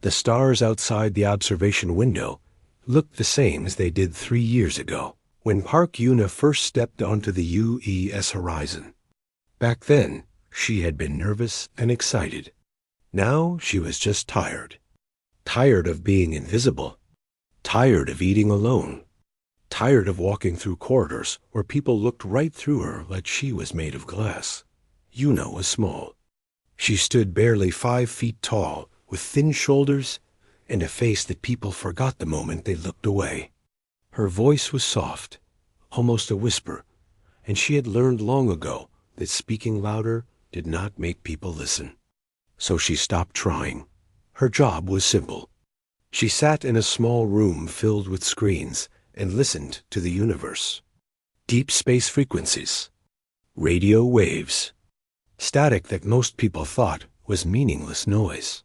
The stars outside the observation window looked the same as they did 3 years ago, when Park Yuna first stepped onto the UES horizon. Back then, she had been nervous and excited. Now she was just tired. Tired of being invisible. Tired of eating alone. Tired of walking through corridors where people looked right through her like she was made of glass. Yuna was small. She stood barely 5 feet tall, with thin shoulders and a face that people forgot the moment they looked away. Her voice was soft, almost a whisper, and she had learned long ago that speaking louder did not make people listen. So she stopped trying. Her job was simple. She sat in a small room filled with screens and listened to the universe. Deep space frequencies. Radio waves. Static that most people thought was meaningless noise.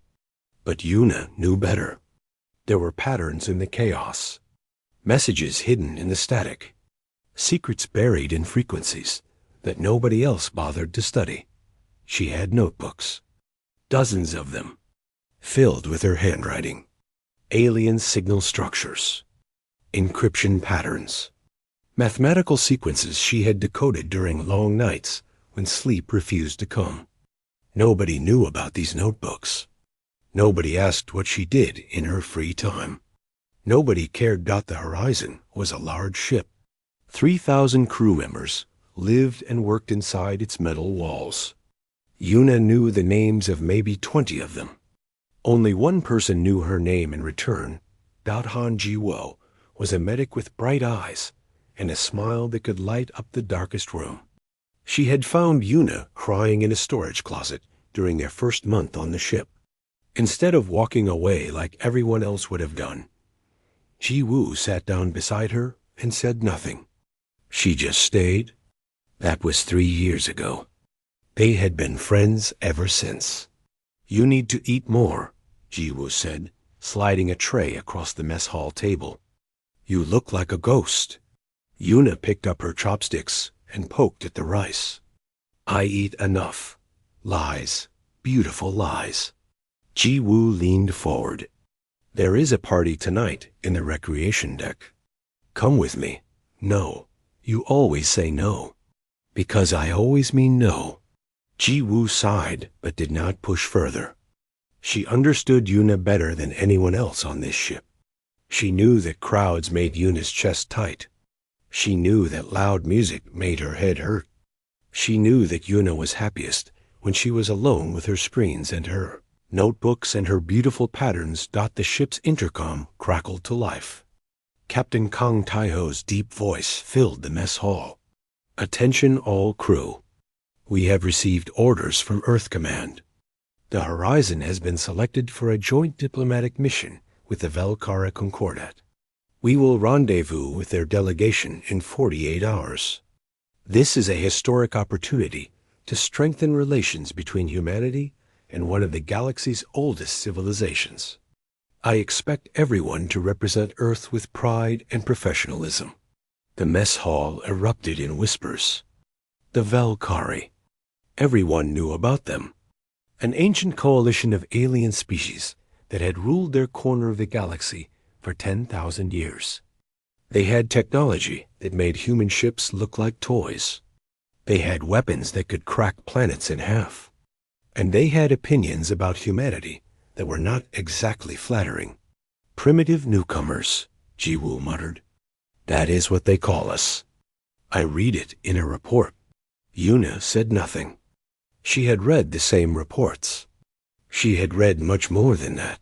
But Yuna knew better. There were patterns in the chaos. Messages hidden in the static. Secrets buried in frequencies that nobody else bothered to study. She had notebooks. Dozens of them. Filled with her handwriting. Alien signal structures. Encryption patterns. Mathematical sequences she had decoded during long nights when sleep refused to come. Nobody knew about these notebooks. Nobody asked what she did in her free time. Nobody cared. The horizon was a large ship. 3,000 crew members lived and worked inside its metal walls. Yuna knew the names of maybe 20 of them. Only one person knew her name in return. Han Ji-wo was a medic with bright eyes and a smile that could light up the darkest room. She had found Yuna crying in a storage closet during their first month on the ship. Instead of walking away like everyone else would have done, Ji-woo sat down beside her and said nothing. She just stayed. That was 3 years ago. They had been friends ever since. "You need to eat more," Ji-woo said, sliding a tray across the mess hall table. "You look like a ghost." Yuna picked up her chopsticks and poked at the rice. "I eat enough. Lies. Beautiful lies." Ji-woo leaned forward. "There is a party tonight in the recreation deck. Come with me." "No. You always say no." "Because I always mean no." Ji-woo sighed but did not push further. She understood Yuna better than anyone else on this ship. She knew that crowds made Yuna's chest tight. She knew that loud music made her head hurt. She knew that Yuna was happiest when she was alone with her screens and her notebooks, and her beautiful patterns. The ship's intercom crackled to life. Captain Kang Taiho's deep voice filled the mess hall. "Attention all crew. We have received orders from Earth Command. The horizon has been selected for a joint diplomatic mission with the Velkara Concordat. We will rendezvous with their delegation in 48 hours. This is a historic opportunity to strengthen relations between humanity and one of the galaxy's oldest civilizations. I expect everyone to represent Earth with pride and professionalism." The mess hall erupted in whispers. The Velkari. Everyone knew about them. An ancient coalition of alien species that had ruled their corner of the galaxy for 10,000 years. They had technology that made human ships look like toys. They had weapons that could crack planets in half. And they had opinions about humanity that were not exactly flattering. "Primitive newcomers," Ji-woo muttered. "That is what they call us. I read it in a report." Yuna said nothing. She had read the same reports. She had read much more than that.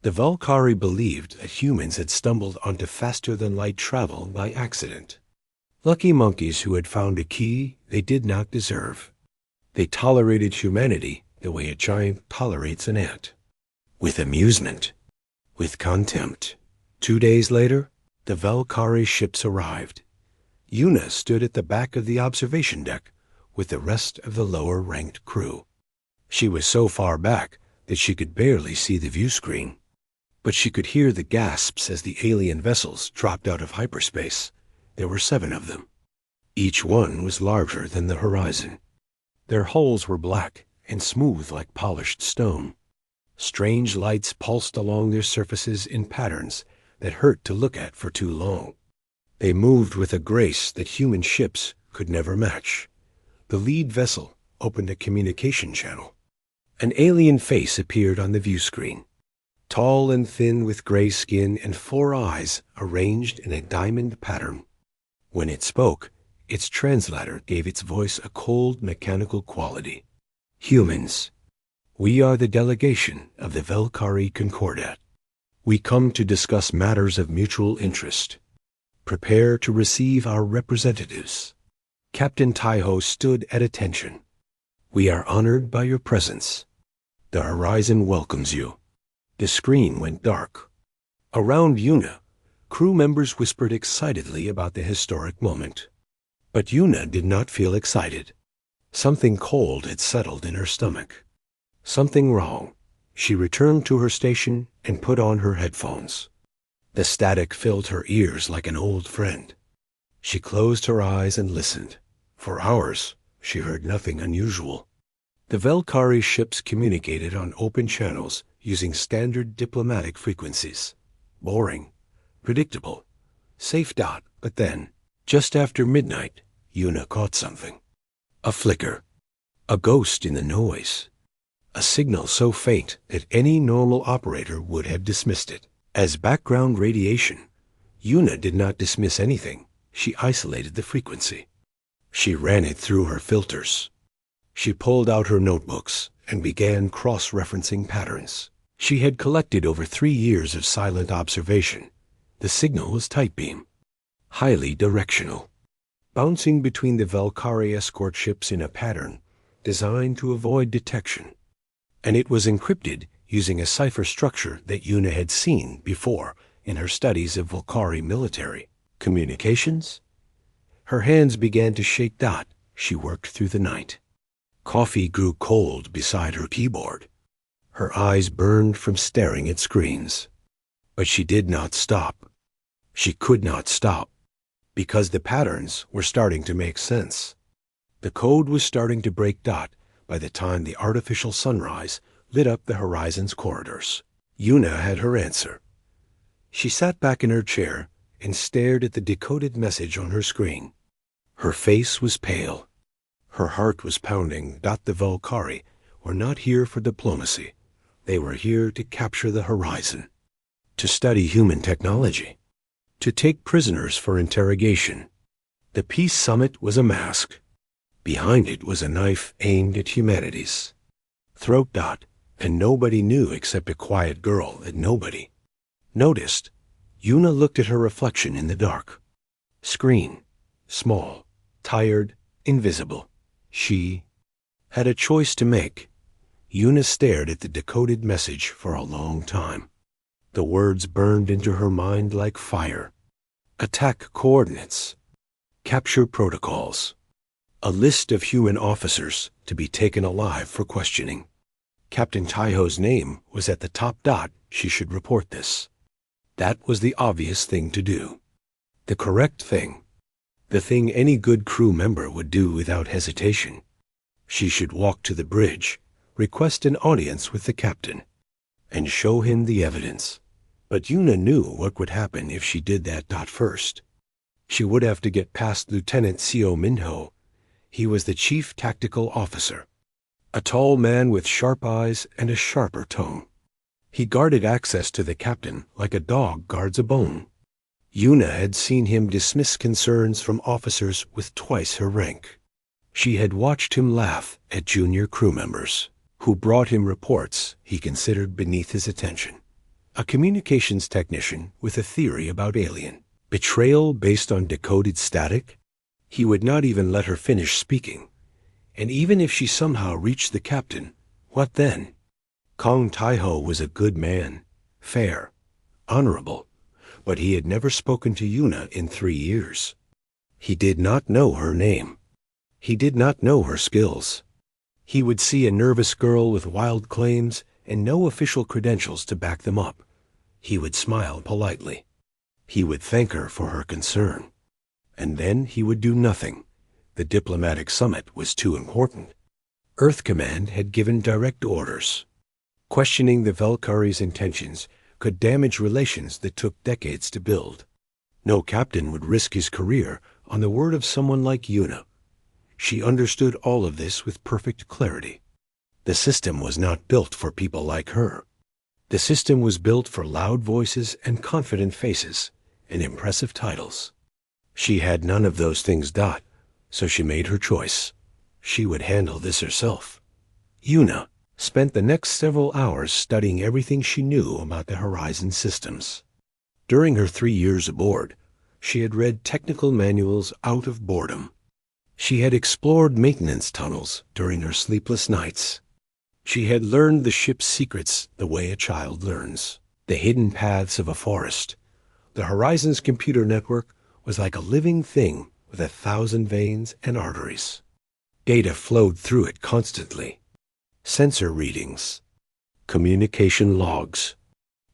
The Valkyrie believed that humans had stumbled onto faster-than-light travel by accident. Lucky monkeys who had found a key they did not deserve. They tolerated humanity the way a giant tolerates an ant. With amusement. With contempt. 2 days later, the Valkyrie ships arrived. Yuna stood at the back of the observation deck with the rest of the lower-ranked crew. She was so far back that she could barely see the view screen. But she could hear the gasps as the alien vessels dropped out of hyperspace. There were 7 of them. Each one was larger than the horizon. Their hulls were black and smooth like polished stone. Strange lights pulsed along their surfaces in patterns that hurt to look at for too long. They moved with a grace that human ships could never match. The lead vessel opened a communication channel. An alien face appeared on the view screen, tall and thin with gray skin and 4 eyes arranged in a diamond pattern. When it spoke, its translator gave its voice a cold, mechanical quality. Humans, we are the delegation of the Velkari Concordat. We come to discuss matters of mutual interest. Prepare to receive our representatives. Captain Taiho stood at attention. We are honored by your presence. The horizon welcomes you. The screen went dark. Around Yuna, crew members whispered excitedly about the historic moment. But Yuna did not feel excited. Something cold had settled in her stomach. Something wrong. She returned to her station and put on her headphones. The static filled her ears like an old friend. She closed her eyes and listened. For hours, she heard nothing unusual. The Velkari ships communicated on open channels using standard diplomatic frequencies. Boring, predictable, safe. But then, just after midnight, Yuna caught something. A flicker. A ghost in the noise. A signal so faint that any normal operator would have dismissed it as background radiation. Yuna did not dismiss anything. She isolated the frequency. She ran it through her filters. She pulled out her notebooks and began cross-referencing patterns. She had collected over 3 years of silent observation. The signal was tight beam, highly directional, bouncing between the Velkari escort ships in a pattern designed to avoid detection. And it was encrypted using a cipher structure that Yuna had seen before in her studies of Velkari military communications. Her hands began to shake. She worked through the night. Coffee grew cold beside her keyboard. Her eyes burned from staring at screens. But she did not stop. She could not stop, because the patterns were starting to make sense. The code was starting to break. By the time the artificial sunrise lit up the horizon's corridors, Yuna had her answer. She sat back in her chair and stared at the decoded message on her screen. Her face was pale. Her heart was pounding. The Velkari were not here for diplomacy. They were here to capture the horizon, to study human technology, to take prisoners for interrogation. The peace summit was a mask. Behind it was a knife aimed at humanity's throat. And nobody knew except a quiet girl that nobody noticed. Yuna looked at her reflection in the dark. Screen, small, tired, invisible. She had a choice to make. Yuna stared at the decoded message for a long time. The words burned into her mind like fire. Attack coordinates. Capture protocols. A list of human officers to be taken alive for questioning. Captain Taiho's name was at the top. She should report this. That was the obvious thing to do. The correct thing. The thing any good crew member would do without hesitation. She should walk to the bridge, request an audience with the captain, and show him the evidence. But Yuna knew what would happen if she did that. First, she would have to get past Lieutenant Seo Minho. He was the chief tactical officer, a tall man with sharp eyes and a sharper tongue. He guarded access to the captain like a dog guards a bone. Yuna had seen him dismiss concerns from officers with twice her rank. She had watched him laugh at junior crew members who brought him reports he considered beneath his attention. A communications technician with a theory about alien betrayal based on decoded static. He would not even let her finish speaking. And even if she somehow reached the captain, what then? Kong Taiho was a good man, fair, honorable, but he had never spoken to Yuna in 3 years. He did not know her name. He did not know her skills. He would see a nervous girl with wild claims and no official credentials to back them up. He would smile politely. He would thank her for her concern. And then he would do nothing. The diplomatic summit was too important. Earth Command had given direct orders. Questioning the Valkyrie's intentions could damage relations that took decades to build. No captain would risk his career on the word of someone like Una. She understood all of this with perfect clarity. The system was not built for people like her. The system was built for loud voices and confident faces and impressive titles. She had none of those things. So she made her choice. She would handle this herself. Una spent the next several hours studying everything she knew about the Horizon systems. During her 3 years aboard, she had read technical manuals out of boredom. She had explored maintenance tunnels during her sleepless nights. She had learned the ship's secrets the way a child learns, the hidden paths of a forest. The Horizon's computer network was like a living thing with 1,000 veins and arteries. Data flowed through it constantly. Sensor readings, communication logs,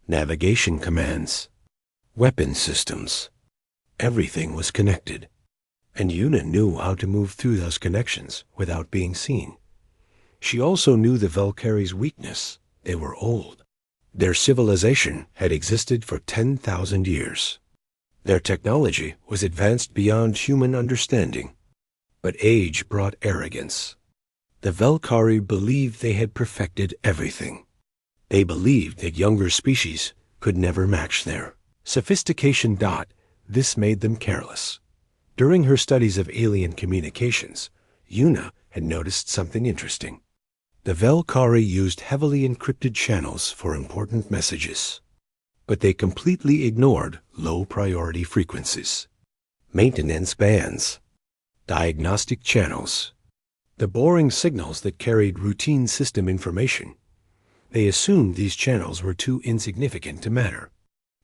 navigation commands, weapon systems. Everything was connected, and Una knew how to move through those connections without being seen. She also knew the Valkyrie's weakness. They were old. Their civilization had existed for 10,000 years. Their technology was advanced beyond human understanding. But age brought arrogance. The Valkyrie believed they had perfected everything. They believed that younger species could never match their sophistication. This made them careless. During her studies of alien communications, Una had noticed something interesting. The Valkyrie used heavily encrypted channels for important messages, but they completely ignored low-priority frequencies, maintenance bands, diagnostic channels, the boring signals that carried routine system information. They assumed these channels were too insignificant to matter.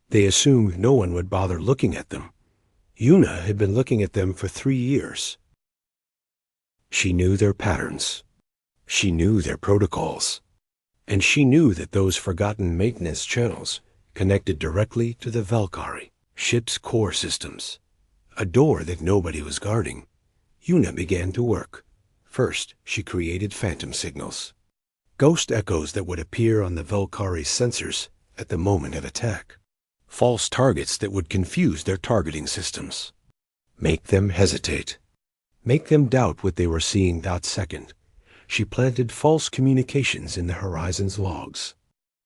They assumed no one would bother looking at them. Una had been looking at them for 3 years. She knew their patterns. She knew their protocols. And she knew that those forgotten maintenance channels connected directly to the Valkyrie ship's core systems, a door that nobody was guarding. Una began to work. First, she created phantom signals, ghost echoes that would appear on the Valkyrie's sensors at the moment of attack, false targets that would confuse their targeting systems, make them hesitate, make them doubt what they were seeing. Second, she planted false communications in the Horizon's logs,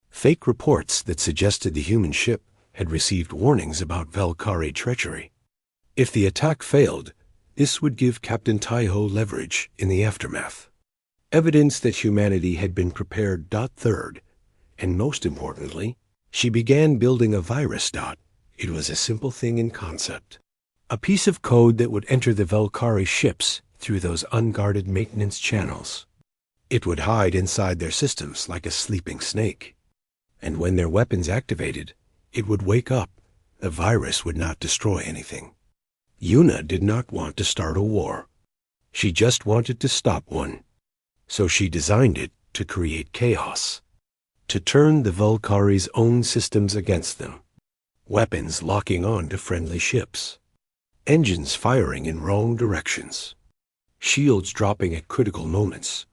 fake reports that suggested the human ship had received warnings about Valkyrie treachery. If the attack failed, this would give Captain Taiho leverage in the aftermath, evidence that humanity had been prepared. Third, and most importantly, she began building a virus. It was a simple thing in concept, a piece of code that would enter the Valkyrie ships through those unguarded maintenance channels. It would hide inside their systems like a sleeping snake. And when their weapons activated, it would wake up. The virus would not destroy anything. Una did not want to start a war. She just wanted to stop one. So she designed it to create chaos, to turn the Valkyrie's own systems against them. Weapons locking on to friendly ships, engines firing in wrong directions, shields dropping at critical moments.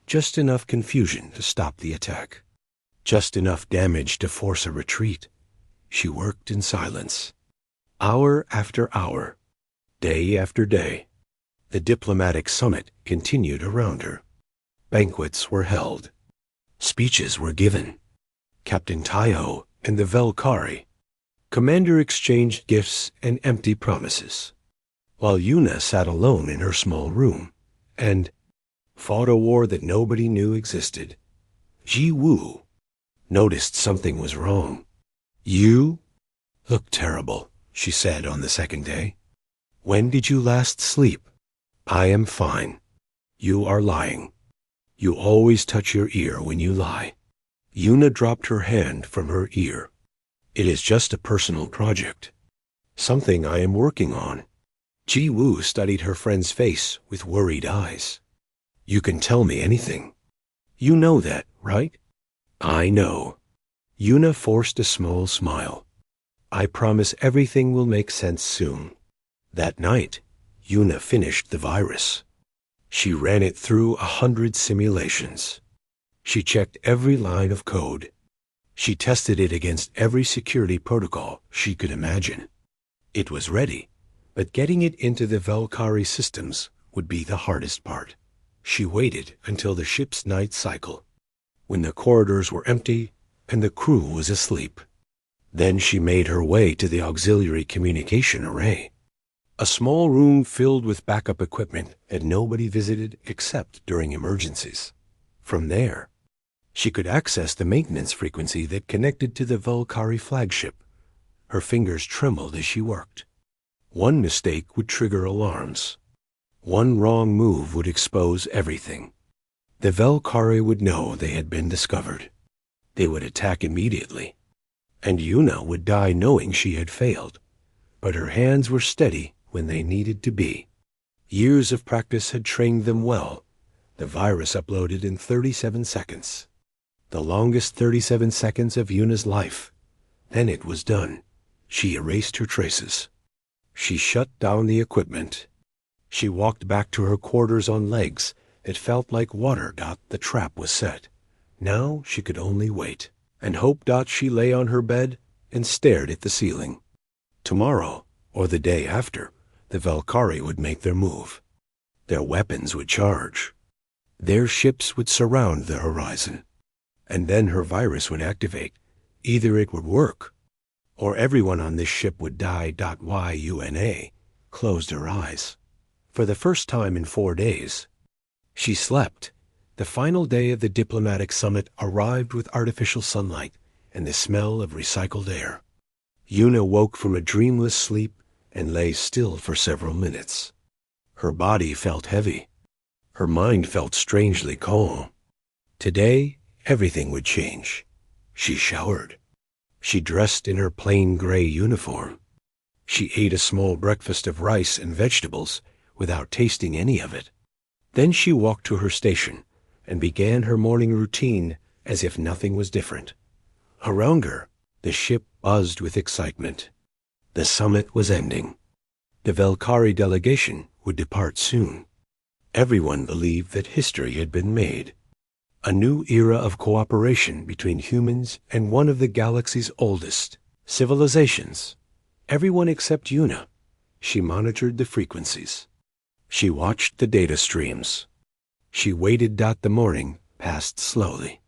Just enough confusion to stop the attack. Just enough damage to force a retreat. She worked in silence. Hour after hour. Day after day. The diplomatic summit continued around her. Banquets were held. Speeches were given. Captain Taiho and the Valkyrie. Commander exchanged gifts and empty promises, while Una sat alone in her small room and fought a war that nobody knew existed. Ji Woo noticed something was wrong. "You look terrible," she said on the second day. "When did you last sleep?" "I am fine." "You are lying. You always touch your ear when you lie." Una dropped her hand from her ear. "It is just a personal project. Something I am working on." Ji Woo studied her friend's face with worried eyes. "You can tell me anything. You know that, right?" "I know." Una forced a small smile. "I promise everything will make sense soon." That night, Una finished the virus. She ran it through 100 simulations. She checked every line of code. She tested it against every security protocol she could imagine. It was ready, but getting it into the Valkyrie systems would be the hardest part. She waited until the ship's night cycle, when the corridors were empty and the crew was asleep. Then she made her way to the auxiliary communication array, a small room filled with backup equipment that nobody visited except during emergencies. From there, she could access the maintenance frequency that connected to the Valkyrie flagship. Her fingers trembled as she worked. One mistake would trigger alarms. One wrong move would expose everything. The Valkyrie would know they had been discovered. They would attack immediately, and Yuna would die knowing she had failed. But her hands were steady when they needed to be. Years of practice had trained them well. The virus uploaded in 37 seconds. The longest 37 seconds of Yuna's life. Then it was done. She erased her traces. She shut down the equipment. She walked back to her quarters on legs. It felt like water. The trap was set. Now she could only wait and hope. She lay on her bed and stared at the ceiling. Tomorrow, or the day after, the Valkyrie would make their move. Their weapons would charge. Their ships would surround the horizon. And then her virus would activate. Either it would work, or everyone on this ship would die. Yuna closed her eyes. For the first time in 4 days, she slept. The final day of the diplomatic summit arrived with artificial sunlight and the smell of recycled air. Yuna woke from a dreamless sleep and lay still for several minutes. Her body felt heavy. Her mind felt strangely calm. Today, everything would change. She showered. She dressed in her plain gray uniform. She ate a small breakfast of rice and vegetables without tasting any of it. Then she walked to her station and began her morning routine as if nothing was different. Around her, the ship buzzed with excitement. The summit was ending. The Valkyrie delegation would depart soon. Everyone believed that history had been made. A new era of cooperation between humans and one of the galaxy's oldest civilizations. Everyone except Yuna. She monitored the frequencies. She watched the data streams. She waited. The morning passed slowly.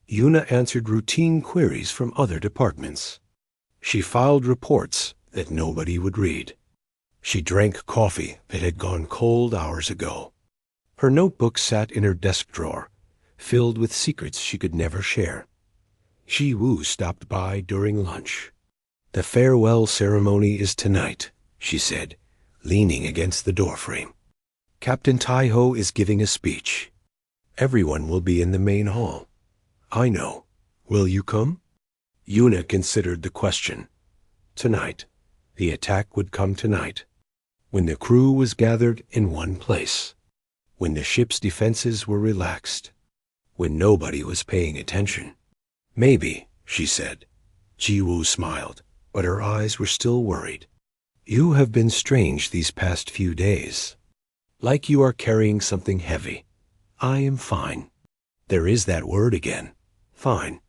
Yuna answered routine queries from other departments. She filed reports that nobody would read. She drank coffee that had gone cold hours ago. Her notebook sat in her desk drawer, filled with secrets she could never share. Ji-Woo stopped by during lunch. "The farewell ceremony is tonight," she said, leaning against the doorframe. "Captain Tai-Ho is giving a speech. Everyone will be in the main hall." "I know. Will you come?" Yuna considered the question. Tonight. The attack would come tonight. When the crew was gathered in one place. When the ship's defenses were relaxed. When nobody was paying attention. "Maybe," she said. Ji-Woo smiled, but her eyes were still worried. "You have been strange these past few days. Like you are carrying something heavy. I am fine." There is that word again. Fine.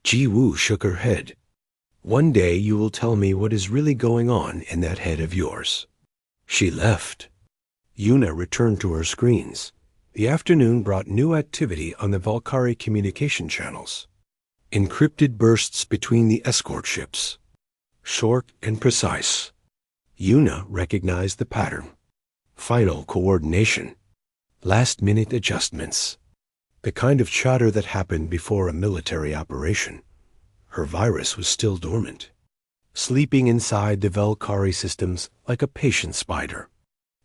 Ji-Woo shook her head. "One day you will tell me what is really going on in that head of yours." She left. Yuna returned to her screens. The afternoon brought new activity on the Valkyrie communication channels. Encrypted bursts between the escort ships. Short and precise. Yuna recognized the pattern. Final coordination. Last-minute adjustments. The kind of chatter that happened before a military operation. Her virus was still dormant, sleeping inside the Valkyrie systems like a patient spider.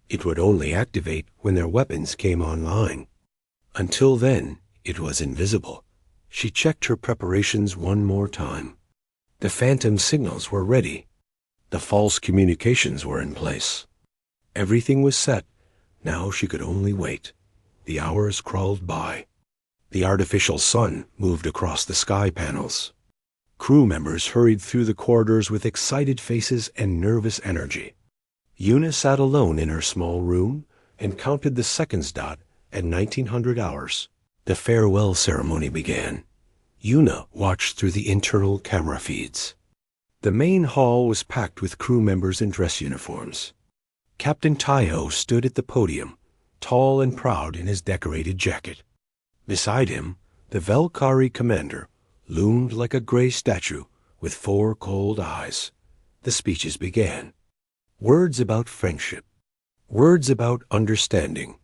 It would only activate when their weapons came online. Until then, it was invisible. She checked her preparations one more time. The phantom signals were ready. The false communications were in place. Everything was set. Now she could only wait. The hours crawled by. The artificial sun moved across the sky panels. Crew members hurried through the corridors with excited faces and nervous energy. Yuna sat alone in her small room and counted the seconds. At 1900 hours, The farewell ceremony began. Yuna watched through the internal camera feeds. The main hall was packed with crew members in dress uniforms. Captain Taiho stood at the podium, tall and proud in his decorated jacket. Beside him, the Velkari commander loomed like a gray statue with 4 cold eyes. The speeches began. Words about friendship. Words about understanding.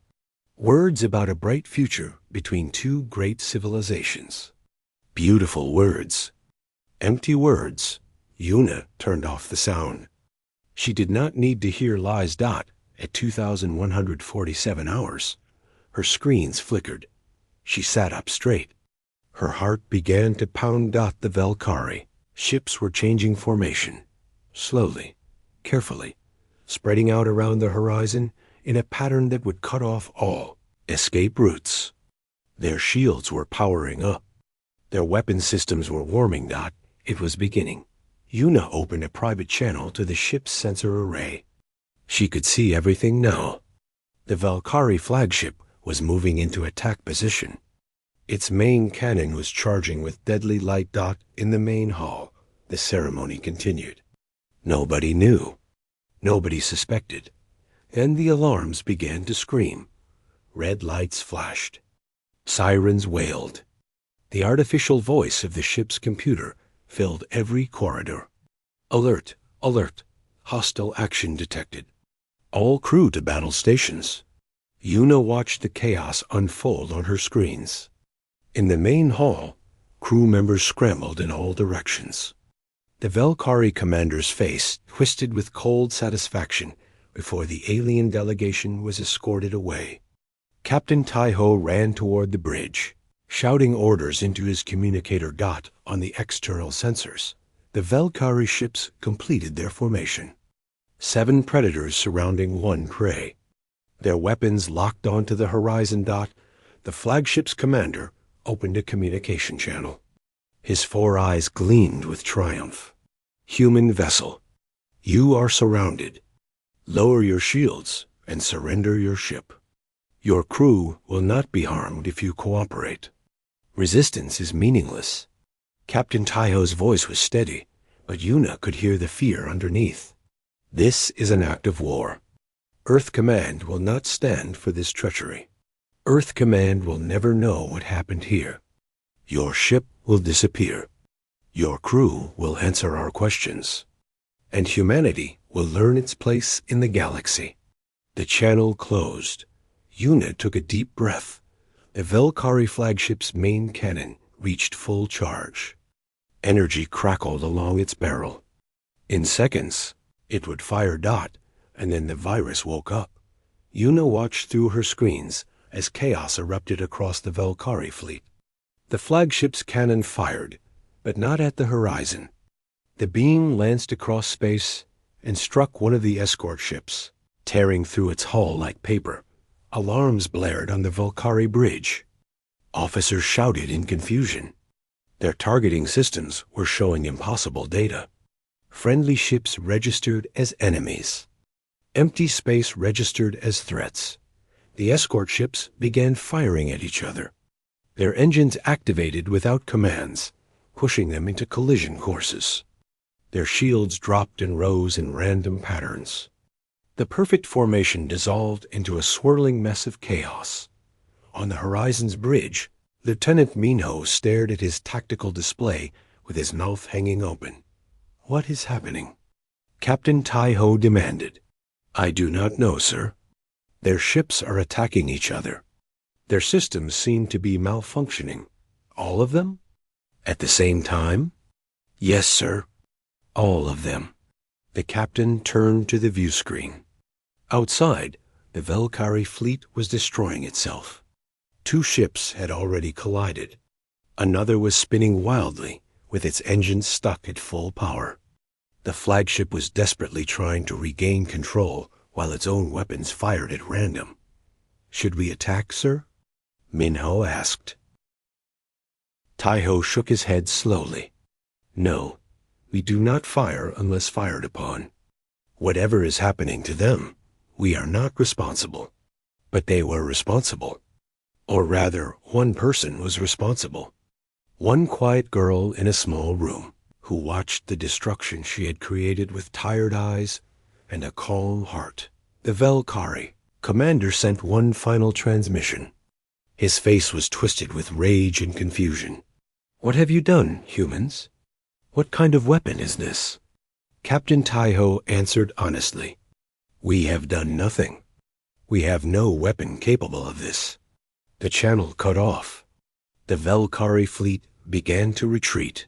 Words about a bright future between 2 great civilizations. Beautiful words. Empty words. Yuna turned off the sound. She did not need to hear Lies dot at 2,147 hours. Her screens flickered. She sat up straight. Her heart began to pound. The Velkari ships were changing formation. Slowly, carefully, spreading out around the horizon in a pattern that would cut off all escape routes. Their shields were powering up. Their weapon systems were warming. It was beginning. Yuna opened a private channel to the ship's sensor array. She could see everything now. The Velkari flagship was moving into attack position. Its main cannon was charging with deadly light. In the main hall, the ceremony continued. Nobody knew. Nobody suspected. And the alarms began to scream. Red lights flashed. Sirens wailed. The artificial voice of the ship's computer filled every corridor. Alert! Alert! Hostile action detected. All crew to battle stations. Yuna watched the chaos unfold on her screens. In the main hall, crew members scrambled in all directions. The Velkari commander's face twisted with cold satisfaction before the alien delegation was escorted away. Captain Taiho ran toward the bridge, shouting orders into his communicator. On the external sensors, the Velkari ships completed their formation. 7 predators surrounding 1 prey. Their weapons locked onto the horizon. The flagship's commander opened a communication channel. His 4 eyes gleamed with triumph. Human vessel, you are surrounded. Lower your shields and surrender your ship. Your crew will not be harmed if you cooperate. Resistance is meaningless. Captain Taiho's voice was steady, but Yuna could hear the fear underneath. This is an act of war. Earth Command will not stand for this treachery. Earth Command will never know what happened here. Your ship will disappear. Your crew will answer our questions. And humanity will learn its place in the galaxy. The channel closed. Yuna took a deep breath. The Velkari flagship's main cannon reached full charge. Energy crackled along its barrel. In seconds, it would fire. And then the virus woke up. Yuna watched through her screens as chaos erupted across the Velkari fleet. The flagship's cannon fired, but not at the horizon. The beam lanced across space and struck one of the escort ships, tearing through its hull like paper. Alarms blared on the Velkari bridge. Officers shouted in confusion. Their targeting systems were showing impossible data. Friendly ships registered as enemies. Empty space registered as threats. The escort ships began firing at each other. Their engines activated without commands, pushing them into collision courses. Their shields dropped and rose in random patterns. The perfect formation dissolved into a swirling mess of chaos. On the horizon's bridge, Lieutenant Minho stared at his tactical display with his mouth hanging open. What is happening? Captain Taiho demanded. I do not know, sir. Their ships are attacking each other. Their systems seem to be malfunctioning. All of them? At the same time? Yes, sir. All of them. The captain turned to the view screen. Outside, the Velkari fleet was destroying itself. 2 ships had already collided. Another was spinning wildly, with its engines stuck at full power. The flagship was desperately trying to regain control while its own weapons fired at random. Should we attack, sir? Minho asked. Taiho shook his head slowly. No, we do not fire unless fired upon. Whatever is happening to them, we are not responsible. But they were responsible. Or rather, one person was responsible. One quiet girl in a small room who watched the destruction she had created with tired eyes and a calm heart. The Valkyrie commander sent one final transmission. His face was twisted with rage and confusion. "What have you done, humans? What kind of weapon is this?" Captain Taiho answered honestly. "We have done nothing. We have no weapon capable of this." The channel cut off. The Valkyrie fleet began to retreat.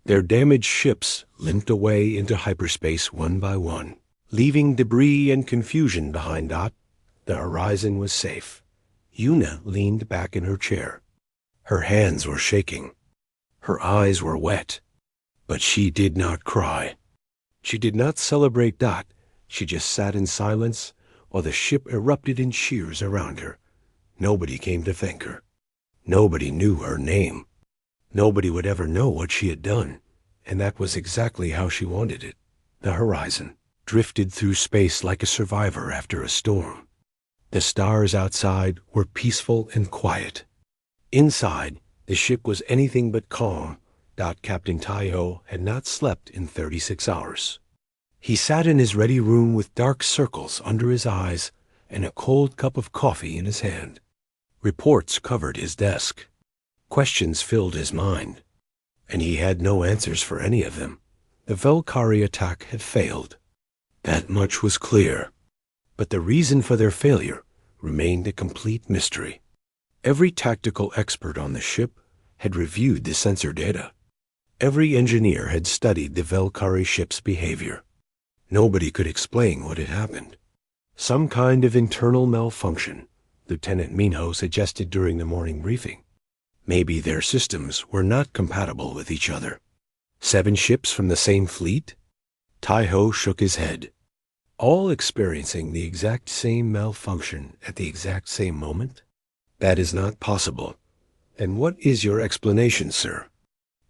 Their damaged ships limped away into hyperspace one by one, leaving debris and confusion behind. The horizon was safe. Yuna leaned back in her chair. Her hands were shaking. Her eyes were wet. But she did not cry. She did not celebrate. She just sat in silence while the ship erupted in cheers around her. Nobody came to thank her. Nobody knew her name. Nobody would ever know what she had done, and that was exactly how she wanted it. The horizon drifted through space like a survivor after a storm. The stars outside were peaceful and quiet. Inside, the ship was anything but calm. Captain Taiho had not slept in 36 hours. He sat in his ready room with dark circles under his eyes and a cold cup of coffee in his hand. Reports covered his desk. Questions filled his mind, and he had no answers for any of them. The Valkyrie attack had failed. That much was clear. But the reason for their failure remained a complete mystery. Every tactical expert on the ship had reviewed the sensor data. Every engineer had studied the Valkyrie ship's behavior. Nobody could explain what had happened. Some kind of internal malfunction, Lieutenant Minho suggested during the morning briefing. Maybe their systems were not compatible with each other. 7 ships from the same fleet? Taiho shook his head. All experiencing the exact same malfunction at the exact same moment? That is not possible. And what is your explanation, sir?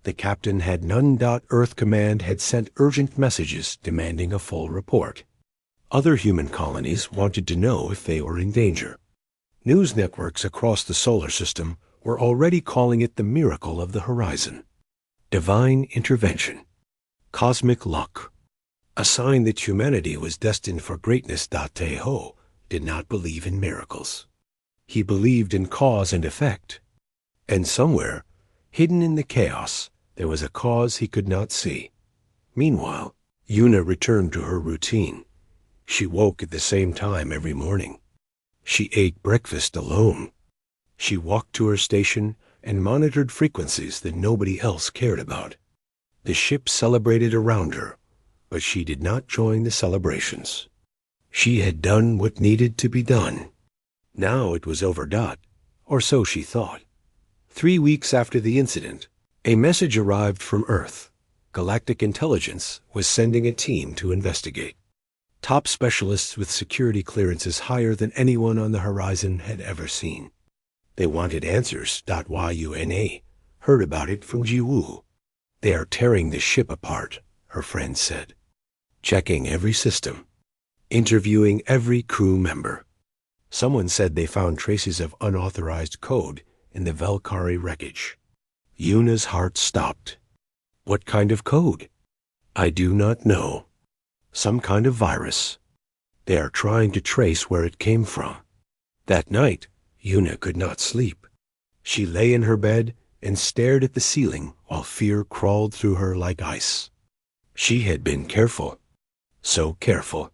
The captain had none. Earth Command had sent urgent messages demanding a full report. Other human colonies wanted to know if they were in danger. News networks across the solar system were already calling it the miracle of the horizon. Divine intervention. Cosmic luck. A sign that humanity was destined for greatness. Taiho did not believe in miracles. He believed in cause and effect. And somewhere, hidden in the chaos, there was a cause he could not see. Meanwhile, Yuna returned to her routine. She woke at the same time every morning. She ate breakfast alone. She walked to her station and monitored frequencies that nobody else cared about. The ship celebrated around her, but she did not join the celebrations. She had done what needed to be done. Now it was over. Or so she thought. 3 weeks after the incident, a message arrived from Earth. Galactic Intelligence was sending a team to investigate. Top specialists with security clearances higher than anyone on the horizon had ever seen. They wanted answers. Yuna heard about it from Jiwoo. They are tearing the ship apart, her friend said. Checking every system. Interviewing every crew member. Someone said they found traces of unauthorized code in the Valkyrie wreckage. Yuna's heart stopped. What kind of code? I do not know. Some kind of virus. They are trying to trace where it came from. That night, Yuna could not sleep. She lay in her bed and stared at the ceiling while fear crawled through her like ice. She had been careful. So careful.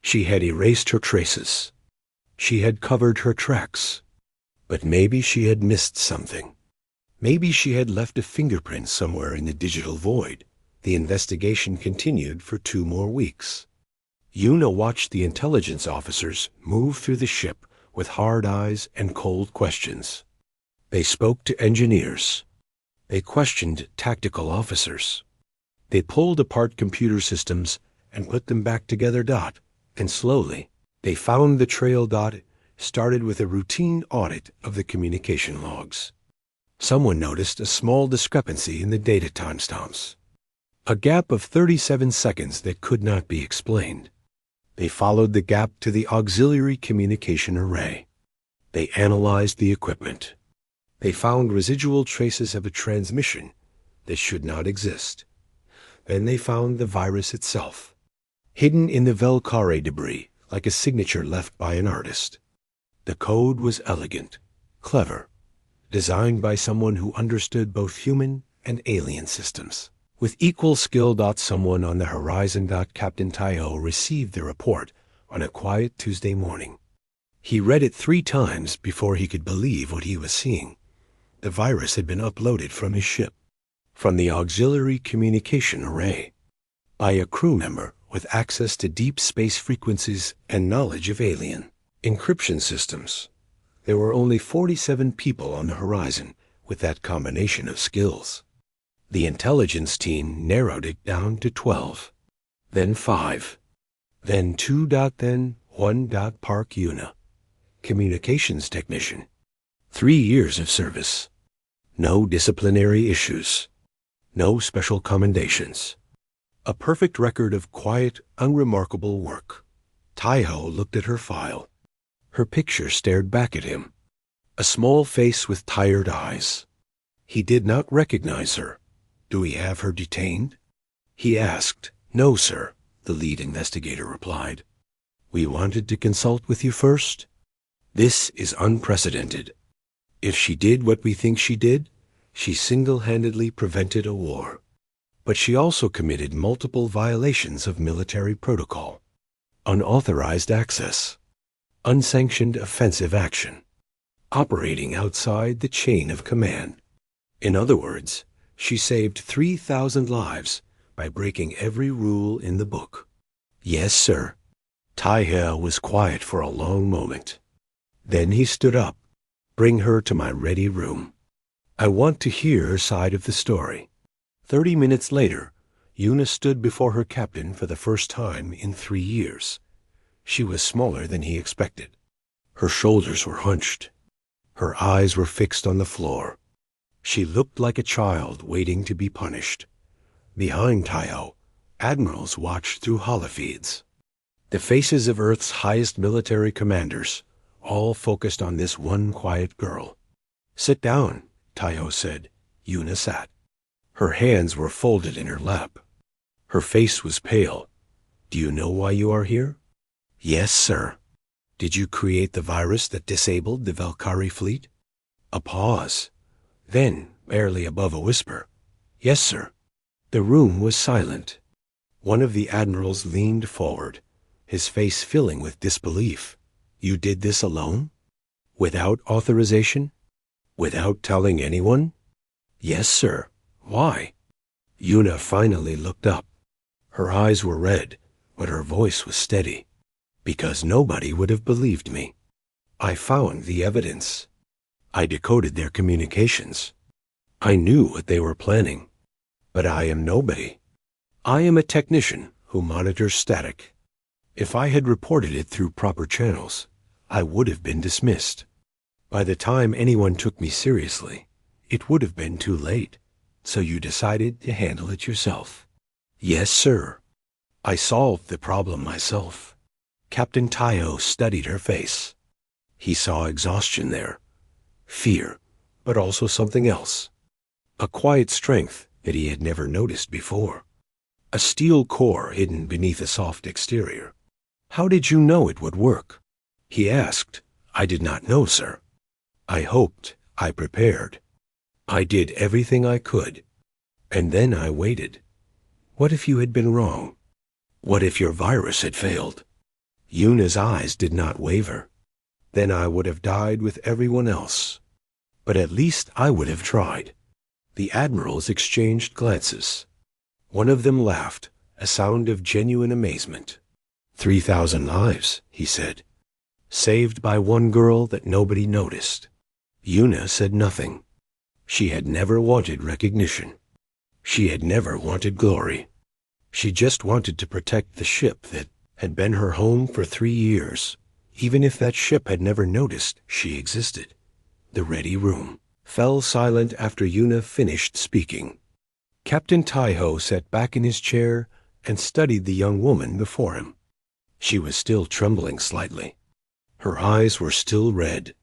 She had erased her traces. She had covered her tracks. But maybe she had missed something. Maybe she had left a fingerprint somewhere in the digital void. The investigation continued for 2 more weeks. Yuna watched the intelligence officers move through the ship with hard eyes and cold questions. They spoke to engineers. They questioned tactical officers. They pulled apart computer systems and put them back together. And slowly, they found the trail. Started with a routine audit of the communication logs. Someone noticed a small discrepancy in the data timestamps. A gap of 37 seconds that could not be explained. They followed the gap to the auxiliary communication array. They analyzed the equipment. They found residual traces of a transmission that should not exist. Then they found the virus itself, hidden in the Velcare debris like a signature left by an artist. The code was elegant, clever, designed by someone who understood both human and alien systems. With equal skill. Someone on the horizon. Captain Taiho received the report on a quiet Tuesday morning. He read it 3 times before he could believe what he was seeing. The virus had been uploaded from his ship, from the auxiliary communication array, by a crew member with access to deep space frequencies and knowledge of alien encryption systems. There were only 47 people on the horizon with that combination of skills. The intelligence team narrowed it down to 12, then 5, then 2. Then 1. Park Yuna, communications technician. 3 years of service. No disciplinary issues. No special commendations. A perfect record of quiet, unremarkable work. Taiho looked at her file. Her picture stared back at him. A small face with tired eyes. He did not recognize her. Do we have her detained? He asked. No, sir, the lead investigator replied. We wanted to consult with you first. This is unprecedented. If she did what we think she did, she single-handedly prevented a war. But she also committed multiple violations of military protocol. Unauthorized access. Unsanctioned offensive action. Operating outside the chain of command. In other words, she saved 3,000 lives by breaking every rule in the book. Yes, sir. Taiho was quiet for a long moment. Then he stood up. Bring her to my ready room. I want to hear her side of the story. 30 minutes later, Yuna stood before her captain for the first time in 3 years. She was smaller than he expected. Her shoulders were hunched. Her eyes were fixed on the floor. She looked like a child waiting to be punished. Behind Taiho, admirals watched through holofeeds. The faces of Earth's highest military commanders, all focused on this one quiet girl. Sit down, Taiho said. Yuna sat. Her hands were folded in her lap. Her face was pale. Do you know why you are here? Yes, sir. Did you create the virus that disabled the Velcari fleet? A pause. Then, barely above a whisper, yes, sir. The room was silent. One of the admirals leaned forward, his face filling with disbelief. You did this alone? Without authorization? Without telling anyone? Yes, sir. Why? Yuna finally looked up. Her eyes were red, but her voice was steady. Because nobody would have believed me. I found the evidence. I decoded their communications. I knew what they were planning. But I am nobody. I am a technician who monitors static. If I had reported it through proper channels, I would have been dismissed. By the time anyone took me seriously, it would have been too late. So you decided to handle it yourself. Yes, sir. I solved the problem myself. Captain Taiho studied her face. He saw exhaustion there. Fear, but also something else. A quiet strength that he had never noticed before. A steel core hidden beneath a soft exterior. How did you know it would work? He asked. I did not know, sir. I hoped. I prepared. I did everything I could. And then I waited. What if you had been wrong? What if your virus had failed? Yuna's eyes did not waver. Then I would have died with everyone else. But at least I would have tried. The admirals exchanged glances. One of them laughed, a sound of genuine amazement. 3,000 lives, he said. Saved by one girl that nobody noticed. Yuna said nothing. She had never wanted recognition. She had never wanted glory. She just wanted to protect the ship that had been her home for 3 years, even if that ship had never noticed she existed. The ready room fell silent after Yuna finished speaking. Captain Taiho sat back in his chair and studied the young woman before him. She was still trembling slightly. Her eyes were still red.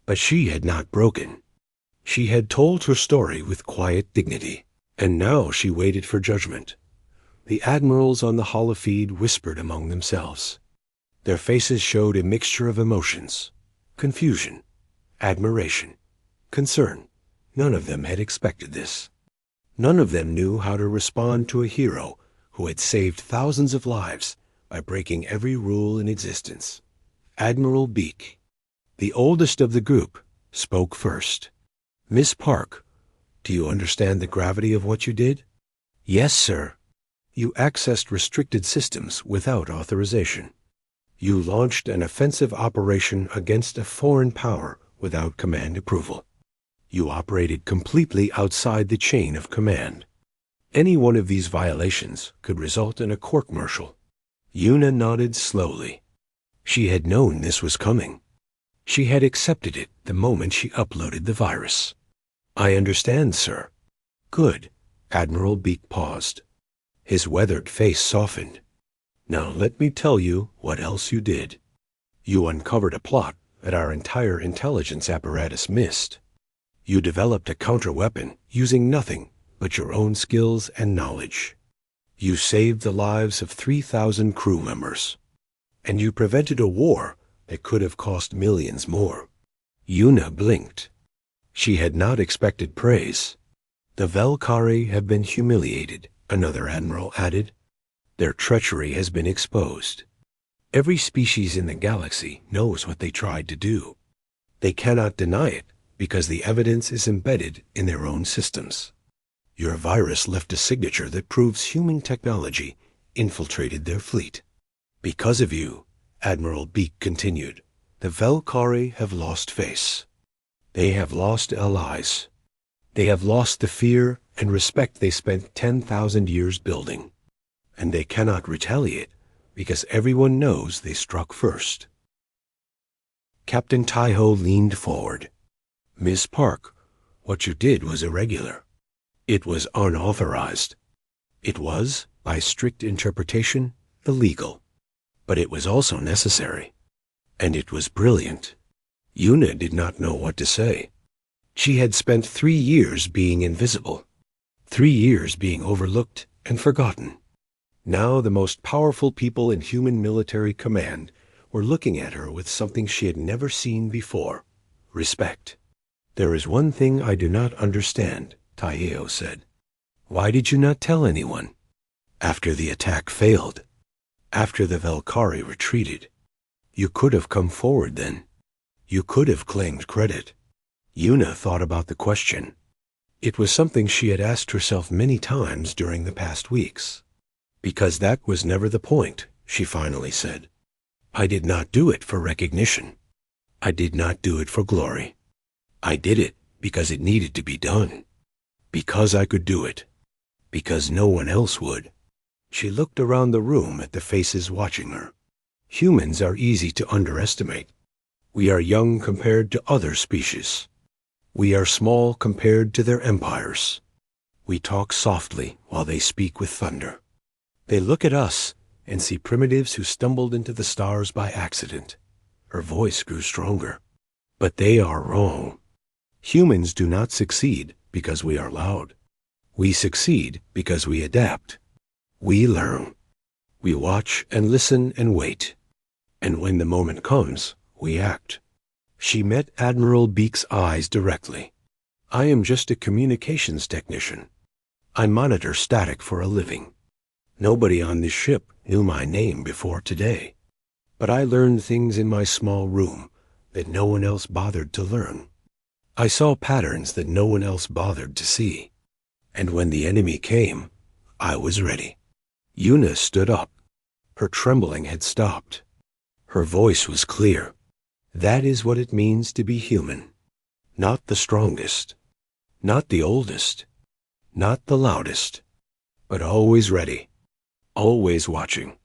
But she had not broken. She had told her story with quiet dignity, and now she waited for judgment. The admirals on the holofeed whispered among themselves. Their faces showed a mixture of emotions: confusion, admiration, concern. None of them had expected this. None of them knew how to respond to a hero who had saved thousands of lives by breaking every rule in existence. Admiral Beak, the oldest of the group, spoke first. "Miss Park, do you understand the gravity of what you did?" "Yes, sir." "You accessed restricted systems without authorization. You launched an offensive operation against a foreign power without command approval. You operated completely outside the chain of command. Any one of these violations could result in a court-martial." Yuna nodded slowly. She had known this was coming. She had accepted it the moment she uploaded the virus. "I understand, sir." "Good." Admiral Beak paused. His weathered face softened. "Now let me tell you what else you did. You uncovered a plot that our entire intelligence apparatus missed. You developed a counter-weapon using nothing but your own skills and knowledge. You saved the lives of 3,000 crew members. And you prevented a war that could have cost millions more." Yuna blinked. She had not expected praise. "The Velkari have been humiliated," another admiral added. "Their treachery has been exposed. Every species in the galaxy knows what they tried to do. They cannot deny it because the evidence is embedded in their own systems. Your virus left a signature that proves human technology infiltrated their fleet. Because of you," Admiral Beak continued, "the Velkari have lost face. They have lost allies. They have lost the fear and respect they spent 10,000 years building. And they cannot retaliate because everyone knows they struck first." Captain Taiho leaned forward. "Miss Park, what you did was irregular. It was unauthorized. It was, by strict interpretation, illegal. But it was also necessary. And it was brilliant." Yuna did not know what to say. She had spent 3 years being invisible, 3 years being overlooked and forgotten. Now the most powerful people in human military command were looking at her with something she had never seen before: respect. "There is one thing I do not understand," Taiho said. "Why did you not tell anyone? After the attack failed, after the Velkari retreated, you could have come forward then. You could have claimed credit." Yuna thought about the question. It was something she had asked herself many times during the past weeks. "Because that was never the point," she finally said. "I did not do it for recognition. I did not do it for glory. I did it because it needed to be done. Because I could do it. Because no one else would." She looked around the room at the faces watching her. Humans are easy to underestimate. We are young compared to other species. We are small compared to their empires. We talk softly while they speak with thunder. They look at us and see primitives who stumbled into the stars by accident. Her voice grew stronger. But they are wrong. Humans do not succeed because we are loud. We succeed because we adapt. We learn. We watch and listen and wait. And when the moment comes, we act. She met Admiral Beak's eyes directly. "I am just a communications technician. I monitor static for a living. Nobody on this ship knew my name before today. But I learned things in my small room that no one else bothered to learn. I saw patterns that no one else bothered to see. And when the enemy came, I was ready." Yuna stood up. Her trembling had stopped. Her voice was clear. "That is what it means to be human. Not the strongest. Not the oldest. Not the loudest. But always ready. Always watching.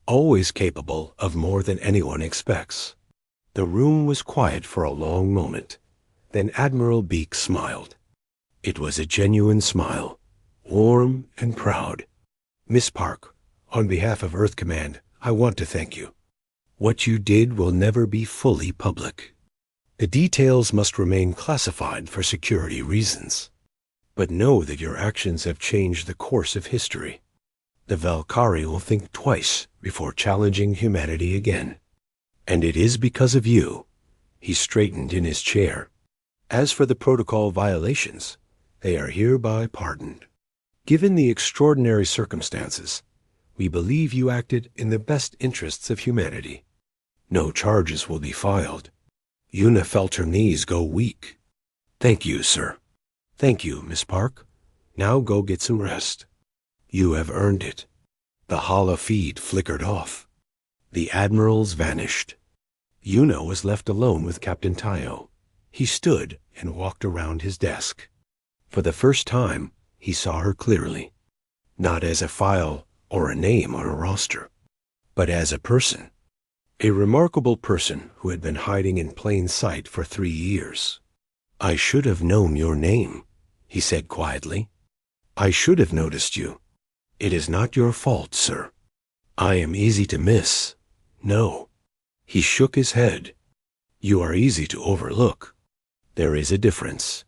Always capable of more than anyone expects." The room was quiet for a long moment. Then Admiral Beak smiled. It was a genuine smile, warm and proud. "Miss Park, on behalf of Earth Command, I want to thank you. What you did will never be fully public. The details must remain classified for security reasons. But know that your actions have changed the course of history. The Valkyrie will think twice before challenging humanity again. And it is because of you. He straightened in his chair. As for the protocol violations, they are hereby pardoned. Given the extraordinary circumstances, we believe you acted in the best interests of humanity. No charges will be filed. Una felt her knees go weak. Thank you, sir. Thank you, Miss Park. Now go get some rest. You have earned it. The hollow feed flickered off. The admirals vanished. Una was left alone with Captain Tayo. He stood and walked around his desk. For the first time, he saw her clearly. Not as a file or a name on a roster, but as a person. A remarkable person who had been hiding in plain sight for 3 years. I should have known your name, he said quietly. I should have noticed you. It is not your fault, sir. I am easy to miss. No. He shook his head. You are easy to overlook. There is a difference.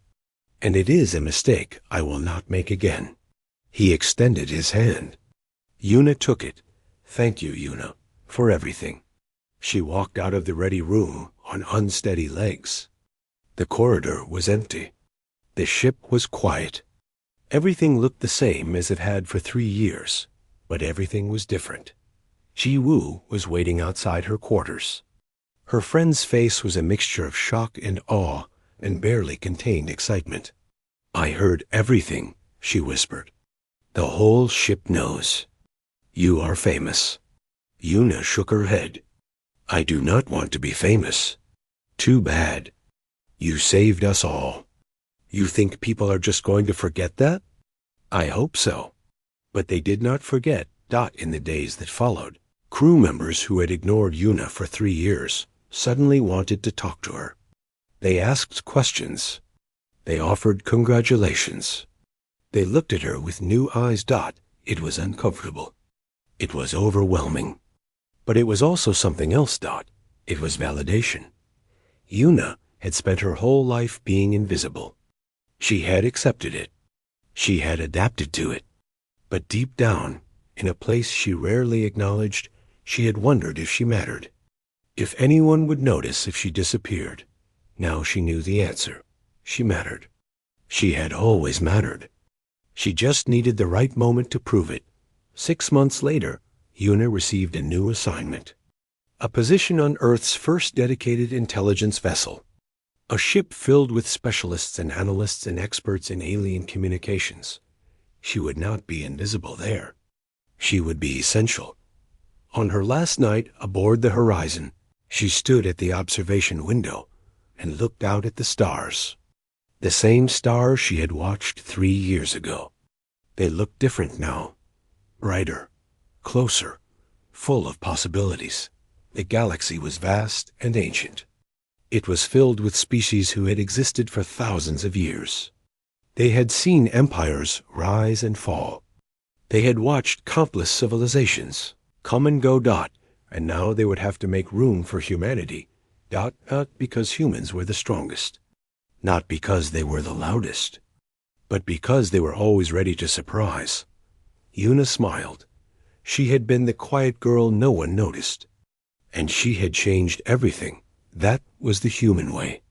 And it is a mistake I will not make again. He extended his hand. Una took it. Thank you, Una, for everything. She walked out of the ready room on unsteady legs. The corridor was empty. The ship was quiet. Everything looked the same as it had for 3 years, but everything was different. Ji Woo was waiting outside her quarters. Her friend's face was a mixture of shock and awe and barely contained excitement. I heard everything, she whispered. The whole ship knows. You are famous. Una shook her head. I do not want to be famous. Too bad. You saved us all. You think people are just going to forget that? I hope so. But they did not forget in the days that followed. Crew members who had ignored Una for 3 years suddenly wanted to talk to her. They asked questions. They offered congratulations. They looked at her with new eyes. It was uncomfortable. It was overwhelming. But it was also something else. It was validation. Una had spent her whole life being invisible. She had accepted it. She had adapted to it. But deep down, in a place she rarely acknowledged, she had wondered if she mattered. If anyone would notice if she disappeared. Now she knew the answer. She mattered. She had always mattered. She just needed the right moment to prove it. 6 months later, Una received a new assignment. A position on Earth's first dedicated intelligence vessel. A ship filled with specialists and analysts and experts in alien communications. She would not be invisible there. She would be essential. On her last night aboard the Horizon, she stood at the observation window and looked out at the stars. The same stars she had watched 3 years ago. They looked different now. Brighter, closer, full of possibilities. The galaxy was vast and ancient. It was filled with species who had existed for thousands of years. They had seen empires rise and fall. They had watched countless civilizations come and go. And now they would have to make room for humanity. Not because humans were the strongest. Not because they were the loudest. But because they were always ready to surprise. Una smiled. She had been the quiet girl no one noticed. And she had changed everything. That was the human way.